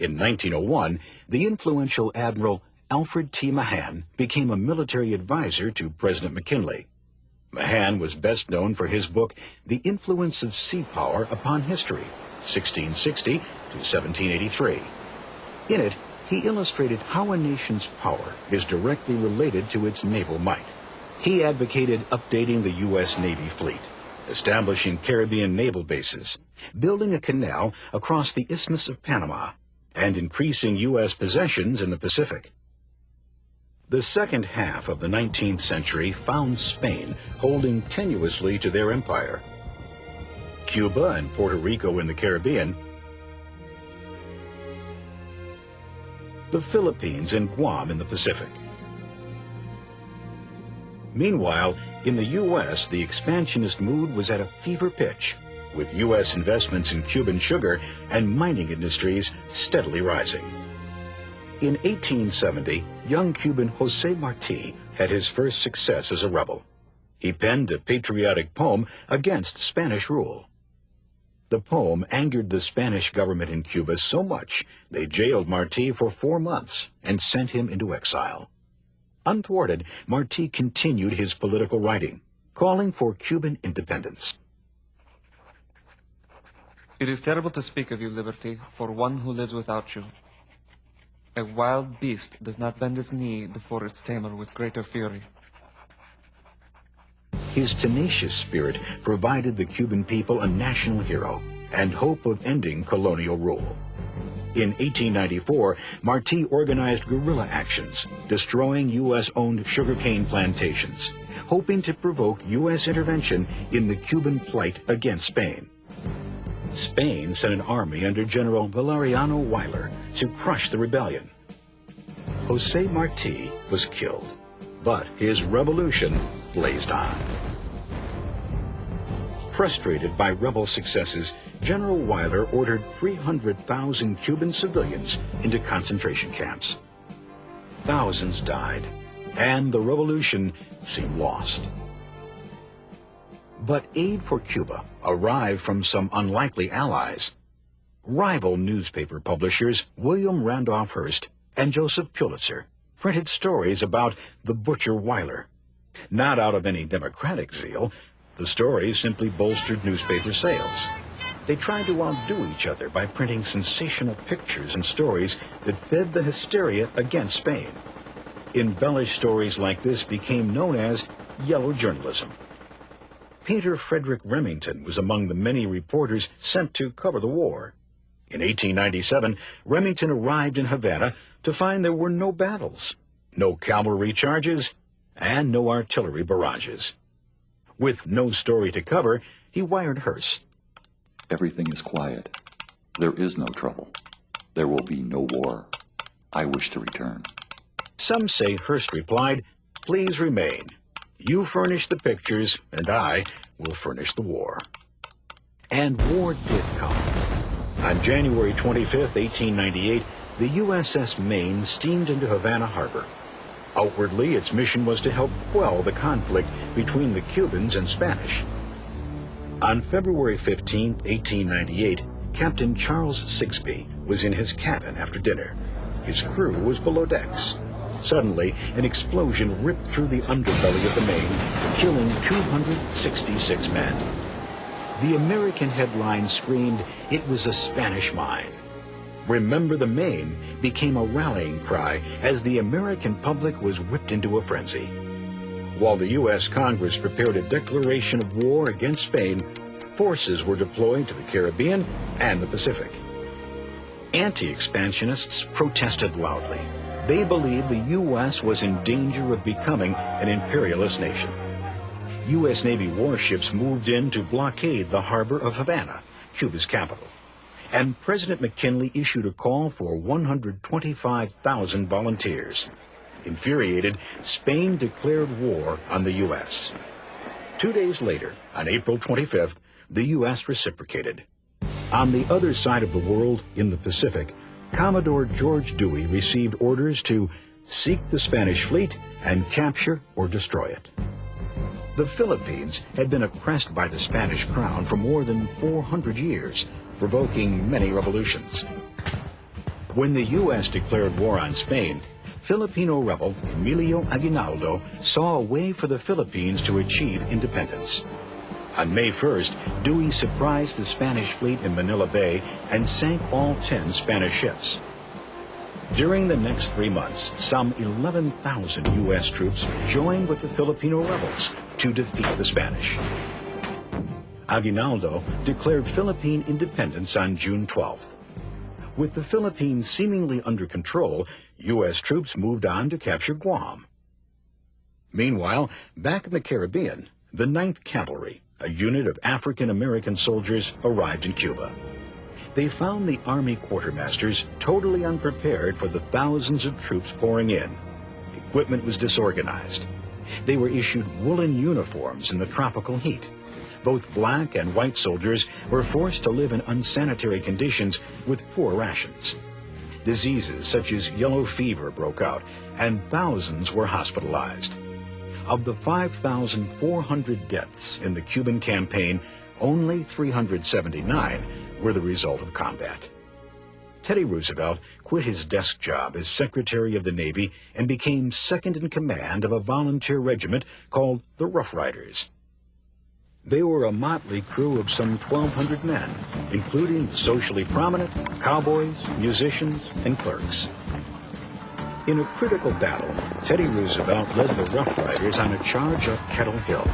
In 1901, the influential Admiral Alfred T. Mahan became a military advisor to President McKinley. Mahan was best known for his book, The Influence of Sea Power Upon History, 1660 to 1783. In it, he illustrated how a nation's power is directly related to its naval might. He advocated updating the U.S. Navy fleet, establishing Caribbean naval bases, building a canal across the Isthmus of Panama, and increasing U.S. possessions in the Pacific. The second half of the 19th century found Spain holding tenuously to their empire. Cuba and Puerto Rico in the Caribbean, the Philippines and Guam in the Pacific. Meanwhile, in the U.S., the expansionist mood was at a fever pitch, with U.S. investments in Cuban sugar and mining industries steadily rising. In 1870, young Cuban José Martí had his first success as a rebel. He penned a patriotic poem against Spanish rule. The poem angered the Spanish government in Cuba so much, they jailed Martí for 4 months and sent him into exile. Unthwarted, Martí continued his political writing, calling for Cuban independence. It is terrible to speak of you, liberty, for one who lives without you. A wild beast does not bend its knee before its tamer with greater fury. His tenacious spirit provided the Cuban people a national hero and hope of ending colonial rule. In 1894, Martí organized guerrilla actions, destroying U.S.-owned sugarcane plantations, hoping to provoke U.S. intervention in the Cuban plight against Spain. Spain sent an army under General Valeriano Weyler to crush the rebellion. José Martí was killed, but his revolution blazed on. Frustrated by rebel successes, General Weyler ordered 300,000 Cuban civilians into concentration camps. Thousands died, and the revolution seemed lost. But aid for Cuba arrived from some unlikely allies. Rival newspaper publishers William Randolph Hearst and Joseph Pulitzer printed stories about the butcher Weyler. Not out of any democratic zeal, the stories simply bolstered newspaper sales. They tried to outdo each other by printing sensational pictures and stories that fed the hysteria against Spain. Embellished stories like this became known as yellow journalism. Painter Frederick Remington was among the many reporters sent to cover the war. In 1897, Remington arrived in Havana to find there were no battles, no cavalry charges, and no artillery barrages. With no story to cover, he wired Hearst. Everything is quiet. There is no trouble. There will be no war. I wish to return. Some say Hearst replied, "Please remain. You furnish the pictures, and I will furnish the war." And war did come. On January 25, 1898, the USS Maine steamed into Havana Harbor. Outwardly, its mission was to help quell the conflict between the Cubans and Spanish. On February 15, 1898, Captain Charles Sigsbee was in his cabin after dinner. His crew was below decks. Suddenly, an explosion ripped through the underbelly of the Maine, killing 266 men. The American headline screamed, "It was a Spanish mine." "Remember the Maine" became a rallying cry as the American public was whipped into a frenzy. While the U.S. Congress prepared a declaration of war against Spain, forces were deployed to the Caribbean and the Pacific. Anti-expansionists protested loudly. They believed the U.S. was in danger of becoming an imperialist nation. U.S. Navy warships moved in to blockade the harbor of Havana, Cuba's capital. And President McKinley issued a call for 125,000 volunteers. Infuriated, Spain declared war on the U.S. 2 days later, on April 25th, the U.S. reciprocated. On the other side of the world, in the Pacific, Commodore George Dewey received orders to seek the Spanish fleet and capture or destroy it. The Philippines had been oppressed by the Spanish crown for more than 400 years, provoking many revolutions. When the U.S. declared war on Spain, Filipino rebel Emilio Aguinaldo saw a way for the Philippines to achieve independence. On May 1st, Dewey surprised the Spanish fleet in Manila Bay and sank all 10 Spanish ships. During the next 3 months, some 11,000 U.S. troops joined with the Filipino rebels to defeat the Spanish. Aguinaldo declared Philippine independence on June 12th. With the Philippines seemingly under control, U.S. troops moved on to capture Guam. Meanwhile, back in the Caribbean, the 9th Cavalry, a unit of African-American soldiers, arrived in Cuba. They found the Army quartermasters totally unprepared for the thousands of troops pouring in. Equipment was disorganized. They were issued woolen uniforms in the tropical heat. Both black and white soldiers were forced to live in unsanitary conditions with poor rations. Diseases such as yellow fever broke out, and thousands were hospitalized. Of the 5,400 deaths in the Cuban campaign, only 379 were the result of combat. Teddy Roosevelt quit his desk job as Secretary of the Navy and became second in command of a volunteer regiment called the Rough Riders. They were a motley crew of some 1,200 men, including socially prominent, cowboys, musicians, and clerks. In a critical battle, Teddy Roosevelt led the Rough Riders on a charge up Kettle Hill.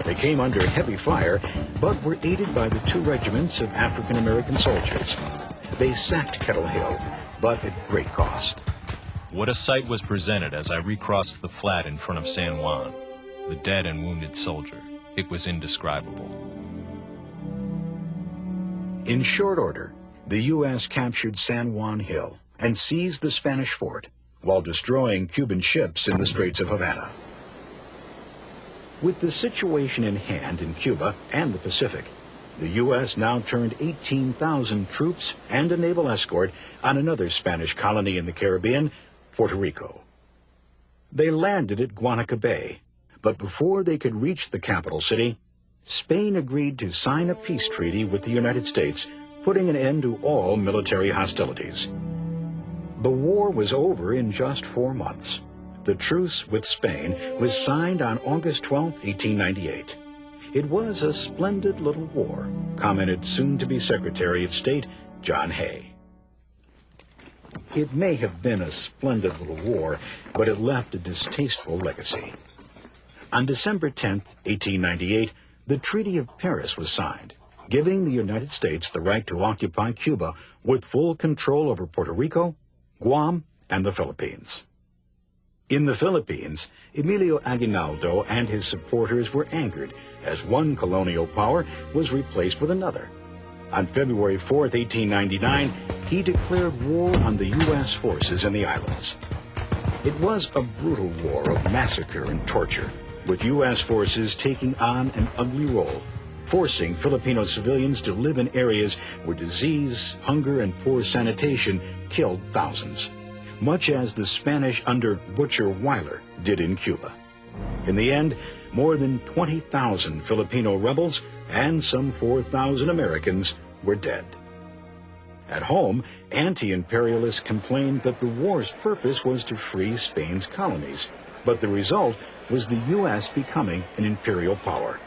They came under heavy fire, but were aided by the 2 regiments of African-American soldiers. They sacked Kettle Hill, but at great cost. What a sight was presented as I recrossed the flat in front of San Juan. The dead and wounded soldier. It was indescribable. In short order, the U.S. captured San Juan Hill and seized the Spanish fort, while destroying Cuban ships in the Straits of Havana. With the situation in hand in Cuba and the Pacific, the U.S. now turned 18,000 troops and a naval escort on another Spanish colony in the Caribbean, Puerto Rico. They landed at Guanica Bay, but before they could reach the capital city, Spain agreed to sign a peace treaty with the United States, putting an end to all military hostilities. The war was over in just 4 months. The truce with Spain was signed on August 12, 1898. It was a splendid little war, commented soon-to-be Secretary of State John Hay. It may have been a splendid little war, but it left a distasteful legacy. On December 10, 1898, the Treaty of Paris was signed, giving the United States the right to occupy Cuba with full control over Puerto Rico, Guam, and the Philippines. In the Philippines, Emilio Aguinaldo and his supporters were angered as one colonial power was replaced with another. On February 4, 1899, he declared war on the U.S. forces in the islands. It was a brutal war of massacre and torture, with U.S. forces taking on an ugly role, forcing Filipino civilians to live in areas where disease, hunger, and poor sanitation killed thousands, much as the Spanish under Butcher Weyler did in Cuba. In the end, more than 20,000 Filipino rebels and some 4,000 Americans were dead. At home, anti-imperialists complained that the war's purpose was to free Spain's colonies, but the result was the U.S. becoming an imperial power.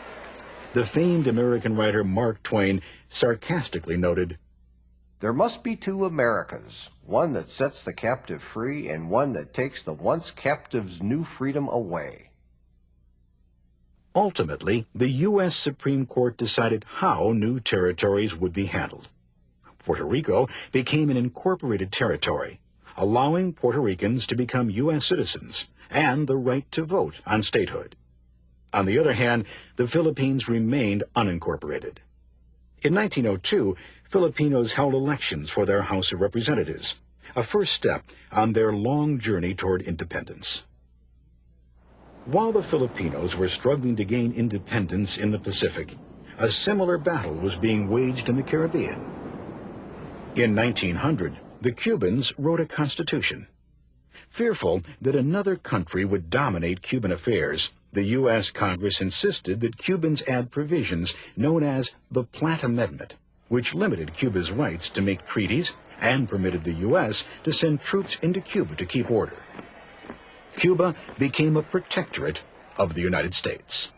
The famed American writer Mark Twain sarcastically noted, "There must be 2 Americas, one that sets the captive free and one that takes the once captive's new freedom away." Ultimately, the U.S. Supreme Court decided how new territories would be handled. Puerto Rico became an incorporated territory, allowing Puerto Ricans to become U.S. citizens and the right to vote on statehood. On the other hand, the Philippines remained unincorporated. In 1902, Filipinos held elections for their House of Representatives, a first step on their long journey toward independence. While the Filipinos were struggling to gain independence in the Pacific, a similar battle was being waged in the Caribbean. In 1900, the Cubans wrote a constitution. Fearful that another country would dominate Cuban affairs, the U.S. Congress insisted that Cubans add provisions known as the Platt Amendment, which limited Cuba's rights to make treaties and permitted the U.S. to send troops into Cuba to keep order. Cuba became a protectorate of the United States.